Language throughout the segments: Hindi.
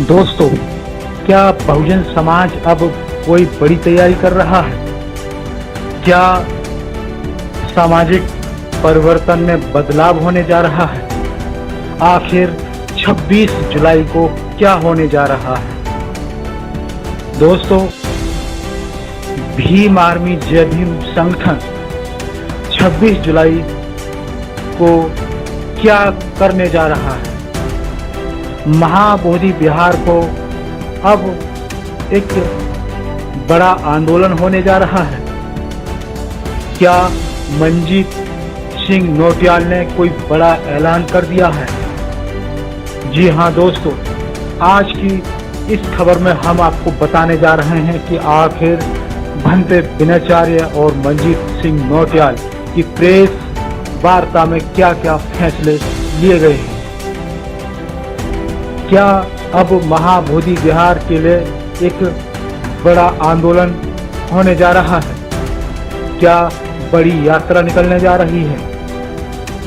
दोस्तों, क्या बहुजन समाज अब कोई बड़ी तैयारी कर रहा है? क्या सामाजिक परिवर्तन में बदलाव होने जा रहा है? आखिर 26 जुलाई को क्या होने जा रहा है? दोस्तों, भीम आर्मी जय भीम संगठन 26 जुलाई को क्या करने जा रहा है? महाबोधि विहार को अब एक बड़ा आंदोलन होने जा रहा है। क्या मंजीत सिंह नौटियाल ने कोई बड़ा ऐलान कर दिया है? जी हां दोस्तों, आज की इस खबर में हम आपको बताने जा रहे हैं कि आखिर भंते विनयाचार्य और मंजीत सिंह नौटियाल की प्रेस वार्ता में क्या क्या फैसले लिए गए हैं। क्या अब महाबोधि विहार के लिए एक बड़ा आंदोलन होने जा रहा है? क्या बड़ी यात्रा निकलने जा रही है?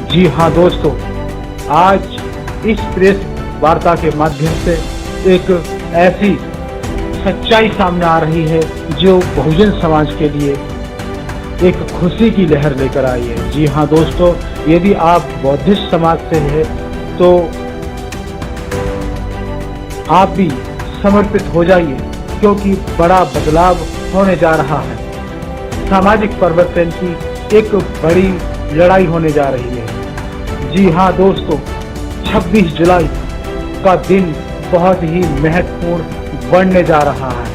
जी हां दोस्तों, आज इस प्रेस वार्ता के माध्यम से एक ऐसी सच्चाई सामने आ रही है जो बहुजन समाज के लिए एक खुशी की लहर लेकर आई है। जी हां दोस्तों, यदि आप बौद्धिस्ट समाज से हैं तो आप भी समर्पित हो जाइए, क्योंकि बड़ा बदलाव होने जा रहा है। सामाजिक परिवर्तन की एक बड़ी लड़ाई होने जा रही है। जी हां दोस्तों, 26 जुलाई का दिन बहुत ही महत्वपूर्ण बनने जा रहा है।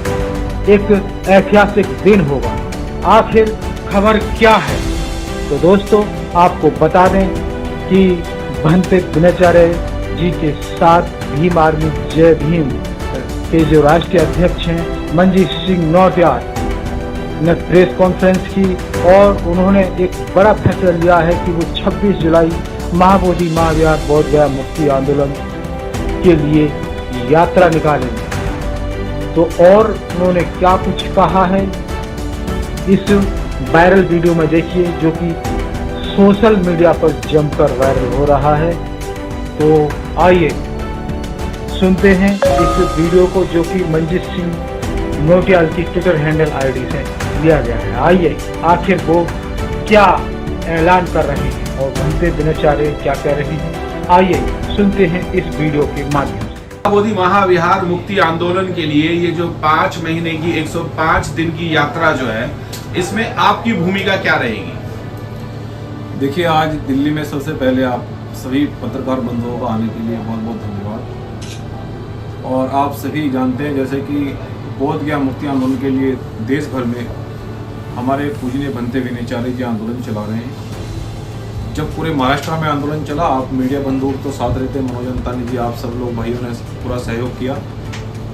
एक ऐतिहासिक दिन होगा। आखिर खबर क्या है? तो दोस्तों, आपको बता दें कि भंते विनयाचार्य जी के साथ भीम आर्मी जय भीम के जो राष्ट्रीय अध्यक्ष हैं मंजीत सिंह नौटियाल ने प्रेस कॉन्फ्रेंस की और उन्होंने एक बड़ा फैसला लिया है कि वो 26 जुलाई महाबोधि महाविहार बोध गया मुक्ति आंदोलन के लिए यात्रा निकालेंगे। तो और उन्होंने क्या कुछ कहा है, इस वायरल वीडियो में देखिए, जो कि सोशल मीडिया पर जमकर वायरल हो रहा है। तो आइए सुनते हैं इस वीडियो को, जो कि मंजीत सिंह नौटियाल की ट्विटर हैंडल आईडी से लिया गया है। आइए, आखिर वो क्या ऐलान कर रहे हैं और भंते विनयाचार्य क्या कह रही हैं, आइए सुनते हैं इस वीडियो के माध्यम से। महाबोधि महाविहार मुक्ति आंदोलन के लिए ये जो 5 महीने की 105 दिन की यात्रा जो है, इसमें आपकी भूमिका क्या रहेगी? देखिए, आज दिल्ली में सबसे पहले आप सभी पत्रकार बंधुओं का आने के लिए बहुत बहुत धन्यवाद। और आप सभी जानते हैं जैसे कि बोध गया मुक्ति आंदोलन के लिए देश भर में हमारे पूजनीय भंते विनयाचार्य जी आंदोलन चला रहे हैं। जब पूरे महाराष्ट्र में आंदोलन चला, आप मीडिया बंधु तो साथ रहते, मनोज अंतानी जी, आप सब लोग भाइयों ने पूरा सहयोग किया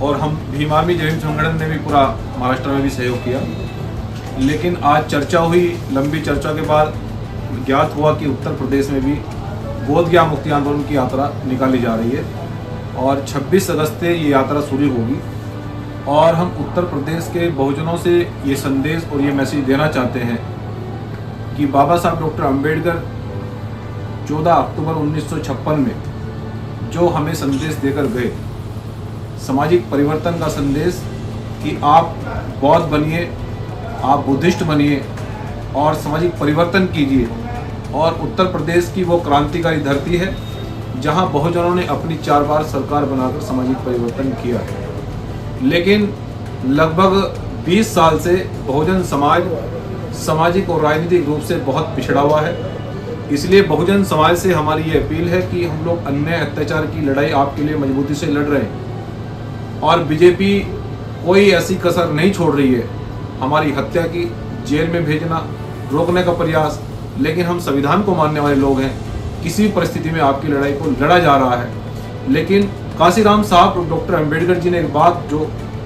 और हम भीम आर्मी जय भीम संगठन ने भी पूरा महाराष्ट्र में भी सहयोग किया। लेकिन आज चर्चा हुई, लंबी चर्चा के बाद ज्ञात हुआ कि उत्तर प्रदेश में भी बोध गया मुक्ति आंदोलन की यात्रा निकाली जा रही है और 26 अगस्त से ये यात्रा शुरू होगी। और हम उत्तर प्रदेश के बहुजनों से ये संदेश और ये मैसेज देना चाहते हैं कि बाबा साहब डॉक्टर अंबेडकर 14 अक्टूबर 1956 में जो हमें संदेश देकर गए, सामाजिक परिवर्तन का संदेश कि आप बौद्ध बनिए, आप बुद्धिस्ट बनिए और सामाजिक परिवर्तन कीजिए। और उत्तर प्रदेश की वो क्रांतिकारी धरती है जहां बहुजनों ने अपनी 4 बार सरकार बनाकर सामाजिक परिवर्तन किया है। लेकिन लगभग 20 साल से बहुजन समाज सामाजिक और राजनीतिक रूप से बहुत पिछड़ा हुआ है। इसलिए बहुजन समाज से हमारी ये अपील है कि हम लोग अन्याय अत्याचार की लड़ाई आपके लिए मजबूती से लड़ रहे हैं और बीजेपी कोई ऐसी कसर नहीं छोड़ रही है हमारी हत्या की, जेल में भेजना, रोकने का प्रयास। लेकिन हम संविधान को मानने वाले लोग हैं, किसी भी परिस्थिति में आपकी लड़ाई को लड़ा जा रहा है। लेकिन काशीराम साहब डॉक्टर अंबेडकर जी ने एक बात जो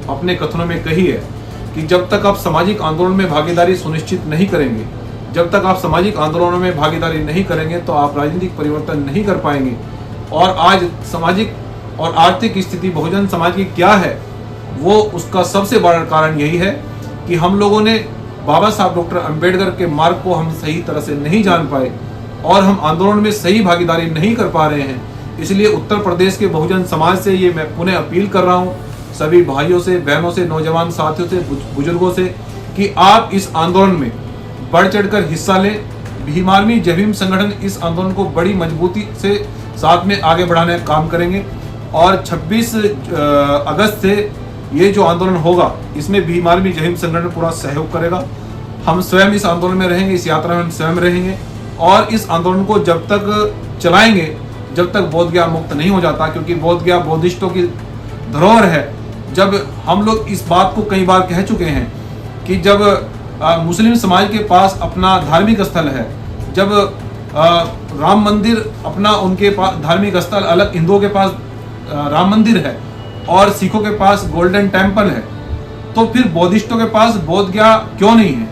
अपने कथनों में कही है कि जब तक आप सामाजिक आंदोलन में भागीदारी सुनिश्चित नहीं करेंगे, जब तक आप सामाजिक आंदोलनों में भागीदारी नहीं करेंगे तो आप राजनीतिक परिवर्तन नहीं कर पाएंगे। और आज सामाजिक और आर्थिक स्थिति बहुजन समाज की क्या है, वो उसका सबसे बड़ा कारण यही है कि हम लोगों ने बाबा साहब डॉक्टर अंबेडकर के मार्ग को हम सही तरह से नहीं जान पाए और हम आंदोलन में सही भागीदारी नहीं कर पा रहे हैं। इसलिए उत्तर प्रदेश के बहुजन समाज से ये मैं पुनः अपील कर रहा हूँ, सभी भाइयों से, बहनों से, नौजवान साथियों से, बुजुर्गों से, कि आप इस आंदोलन में बढ़ चढ़कर हिस्सा लें। भीम आर्मी जय भीम संगठन इस आंदोलन को बड़ी मजबूती से साथ में आगे बढ़ाने का काम करेंगे और 26 अगस्त से ये जो आंदोलन होगा इसमें भीम आर्मी जय भीम संगठन पूरा सहयोग करेगा। हम स्वयं इस आंदोलन में रहेंगे, इस यात्रा में हम स्वयं रहेंगे और इस आंदोलन को जब तक चलाएंगे जब तक बोधगया मुक्त नहीं हो जाता, क्योंकि बोधगया बौद्धिस्टों की धरोहर है। जब हम लोग इस बात को कई बार कह चुके हैं कि जब मुस्लिम समाज के पास अपना धार्मिक स्थल है, जब राम मंदिर अपना उनके पास धार्मिक स्थल अलग, हिंदुओं के पास राम मंदिर है और सिखों के पास गोल्डन टेम्पल है, तो फिर बौद्धिस्टों के पास बोधगया क्यों नहीं है?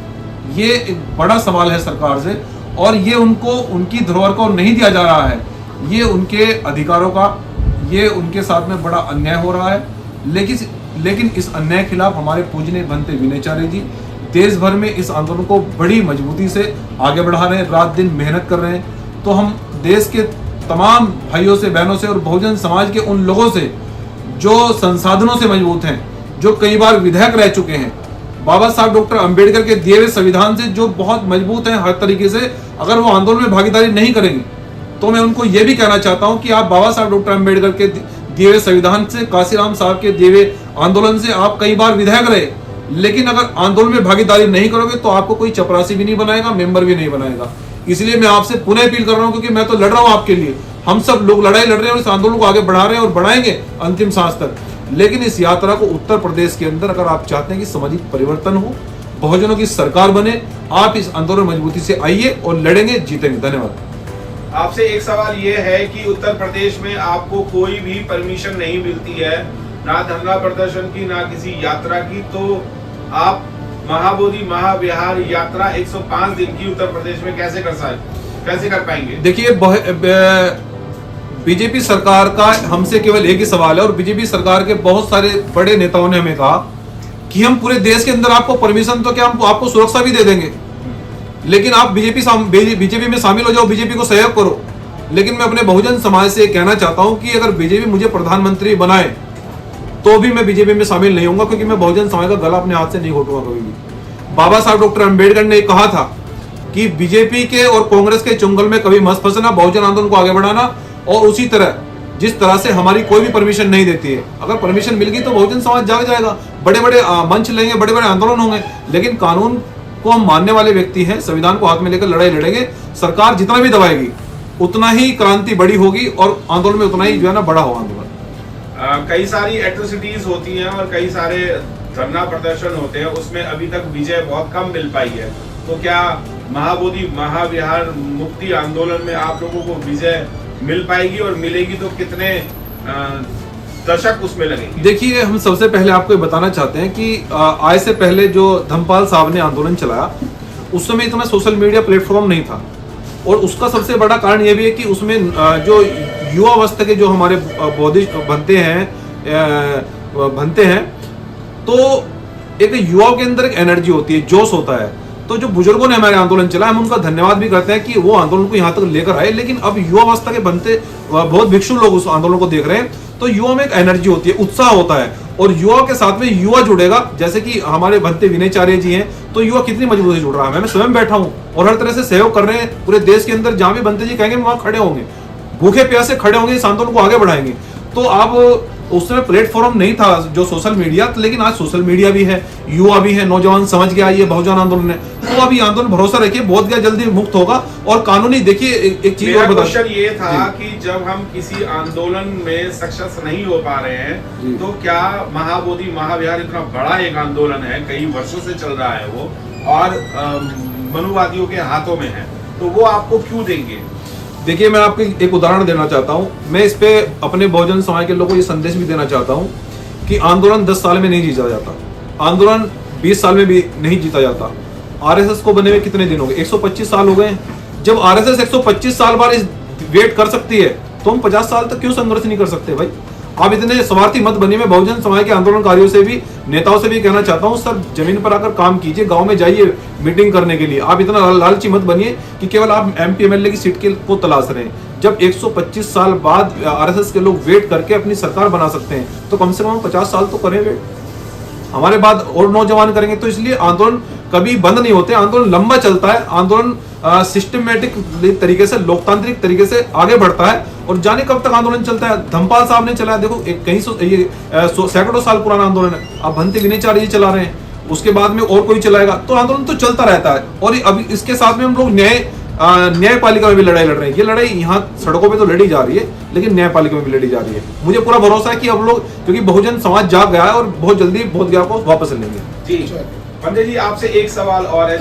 ये एक बड़ा सवाल है सरकार से और ये उनको उनकी धरोहर को नहीं दिया जा रहा है। ये उनके अधिकारों का, ये उनके साथ में बड़ा अन्याय हो रहा है। लेकिन इस अन्याय के खिलाफ हमारे पूजनीय भंते विनयचार्य जी देश भर में इस आंदोलन को बड़ी मजबूती से आगे बढ़ा रहे हैं, रात दिन मेहनत कर रहे हैं। तो हम देश के तमाम भाइयों से, बहनों से और बहुजन समाज के उन लोगों से जो संसाधनों से मजबूत हैं, जो कई बार विधायक रह चुके हैं, बाबा साहब डॉक्टर अंबेडकर के दिए हुए संविधान से जो बहुत मजबूत हैं हर तरीके से, अगर वो आंदोलन में भागीदारी नहीं करेंगे तो मैं उनको ये भी कहना चाहता हूं कि आप बाबा साहब डॉक्टर अंबेडकर के दिए हुए संविधान से, काशीराम साहब के दिए हुए आंदोलन से आप कई बार विधायक रहे, लेकिन अगर आंदोलन में भागीदारी नहीं करोगे तो आपको कोई चपरासी भी नहीं बनाएगा, मेंबर भी नहीं बनाएगा। इसलिए मैं आपसे पुनः अपील कर रहा हूं, क्योंकि मैं तो लड़ रहा हूं आपके लिए, हम सब लोग लड़ाई लड़ रहे हैं और इस आंदोलन को आगे बढ़ा रहे हैं और बढ़ाएंगे अंतिम सांस तक। लेकिन इस यात्रा को उत्तर प्रदेश के अंदर अगर आप चाहते हैं कि सामाजिक परिवर्तन हो, बहुजनों की सरकार बने, आप इस आंदोलन मजबूती से आइए और लड़ेंगे, जीतेंगे। धन्यवाद। आपसे एक सवाल ये है कि उत्तर प्रदेश में आपको कोई भी परमिशन नहीं मिलती है, ना धरना प्रदर्शन की, ना किसी यात्रा की, तो आप महाबोधि महाविहार यात्रा 105 दिन की उत्तर प्रदेश में कैसे कर पाएंगे? देखिए, बीजेपी सरकार का हमसे केवल एक ही सवाल है और बीजेपी सरकार के बहुत सारे बड़े नेताओं ने हमें कहा कि हम पूरे देश के अंदर आपको परमिशन तो क्या, हम आपको सुरक्षा भी दे देंगे, लेकिन आप बीजेपी में शामिल हो जाओ, बीजेपी को सहयोग करो। लेकिन मैं अपने बहुजन समाज से कहना चाहता हूं कि अगर बीजेपी मुझे प्रधानमंत्री बनाए तो भी मैं बीजेपी में शामिल नहीं होऊंगा, क्योंकि मैं बहुजन समाज का गला अपने हाथ से नहीं घोटूंगा कभी भी। बाबा साहब डॉक्टर अंबेडकर ने कहा था कि बीजेपी के और कांग्रेस के चुंगल में कभी मत फंसना, बहुजन आंदोलन को आगे बढ़ाना। और उसी तरह जिस तरह से हमारी कोई भी परमिशन नहीं देती है, अगर परमिशन मिल गई तो बहुजन समाज जाग जाएगा, बड़े बड़े मंच लेंगे, बड़े बड़े आंदोलन होंगे। लेकिन कानून को हम मानने वाले व्यक्ति हैं, संविधान को हाथ में लेकर लड़ाई लड़ेंगे। सरकार जितना भी दबाएगी उतना ही क्रांति बड़ी होगी और आंदोलन में उतना ही जो है ना बड़ा होगा आंदोलन। कई सारी एट्रोसिटीज होती हैं और कई सारे धरना प्रदर्शन होते हैं, उसमें अभी तक विजय बहुत कम मिल पाई है। तो क्या महाबोधि महाविहार मुक्ति आंदोलन में आप लोगों को विजय मिल पाएगी, और मिलेगी तो कितने दशक उसमें लगेंगे? देखिए, हम सबसे पहले आपको ये बताना चाहते हैं कि आज से पहले जो धर्मपाल साहब ने आंदोलन चलाया उस समय इतना सोशल मीडिया प्लेटफॉर्म नहीं था, और उसका सबसे बड़ा कारण ये भी है कि उसमें जो युवा अवस्था के जो हमारे बौद्धिस्ट बनते हैं तो एक युवाओं के अंदर एक एनर्जी होती है, जोश होता है। तो जो बुजुर्गों ने हमारे आंदोलन चला, हम उनका धन्यवाद भी करते हैं कि वो आंदोलन को यहाँ तक लेकर आए। लेकिन अब युवा अवस्था के बनते बहुत भिक्षु लोग उस आंदोलन को देख रहे हैं, तो युवा में एक एनर्जी होती है, उत्साह होता है, और युवा के साथ में युवा जुड़ेगा। जैसे कि हमारे भंते विनयचार्य जी हैं, तो युवा कितनी मजबूती से जुड़ रहा है। मैं स्वयं बैठा हूँ और हर तरह से सहयोग कर रहे हैं पूरे देश के अंदर। जहां भी भंते जी कहेंगे वहां खड़े होंगे, भूखे प्यासे खड़े होंगे, इस आंदोलन को आगे बढ़ाएंगे। तो अब उस समय प्लेटफॉर्म नहीं था जो सोशल मीडिया, लेकिन आज सोशल मीडिया भी है, युवा भी है, नौजवान समझ गया ये बहुजन आंदोलन है। तो अभी आंदोलन भरोसा रखिए बोधगया जल्दी मुक्त होगा। और कानूनी देखिए एक चीज और बता, ये था कि जब हम किसी आंदोलन में सक्सेस नहीं हो पा रहे हैं, तो क्या महाबोधि महाविहार इतना बड़ा एक आंदोलन है, कई वर्षों से चल रहा है वो, और मनुवादियों के हाथों में है, तो वो आपको क्यों देंगे? देखिए, मैं आपको एक उदाहरण देना चाहता हूं। मैं इस पे अपने बहुजन समाज के लोगों को ये संदेश भी देना चाहता हूं कि आंदोलन 10 साल में नहीं जीता जाता, आंदोलन 20 साल में भी नहीं जीता जाता। आरएसएस को बने हुए कितने दिन हो गए? 125 साल हो गए। जब आरएसएस 125 साल बाद वेट कर सकती है तो हम 50 साल तक क्यों संघर्ष नहीं कर सकते भाई? आप इतने स्वार्थी मत बनिए। मैं बहुजन समाज के आंदोलनकारियों से भी, नेताओं से भी कहना चाहता हूं, सर जमीन पर आकर काम कीजिए, गांव में जाइए मीटिंग करने के लिए। आप इतना लालची मत बनिए कि केवल आप एमपी एमएलए की सीट को तलाश रहे हैं। जब 125 साल बाद आरएसएस के लोग वेट करके अपनी सरकार बना सकते हैं तो कम से कम 50 साल तो करें वेट, हमारे बाद और नौजवान करेंगे। तो इसलिए आंदोलन कभी बंद नहीं होते, आंदोलन लंबा चलता है, आंदोलन सिस्टमेटिक तरीके से, लोकतांत्रिक तरीके से आगे बढ़ता है। और जाने कब तक आंदोलन चलता है, धमपाल साहब ने चलाया, देखो कहीं सैकड़ों साल पुराना आंदोलन है, अब भंते विनीचार्य जी चला रहे हैं, उसके बाद में और कोई चलाएगा, तो आंदोलन तो चलता रहता है। और अभी इसके साथ में हम लोग न्यायपालिका में भी लड़ाई लड़ रहे हैं। ये लड़ाई यहाँ सड़कों पे तो लड़ी जा रही है, लेकिन न्यायपालिका में भी लड़ी जा रही है। मुझे पूरा भरोसा है कि अब लोग, क्योंकि बहुजन समाज जाग गया है और बहुत जल्दी बोधगया को वापस लेंगे। जी पंडित जी, आपसे एक सवाल और है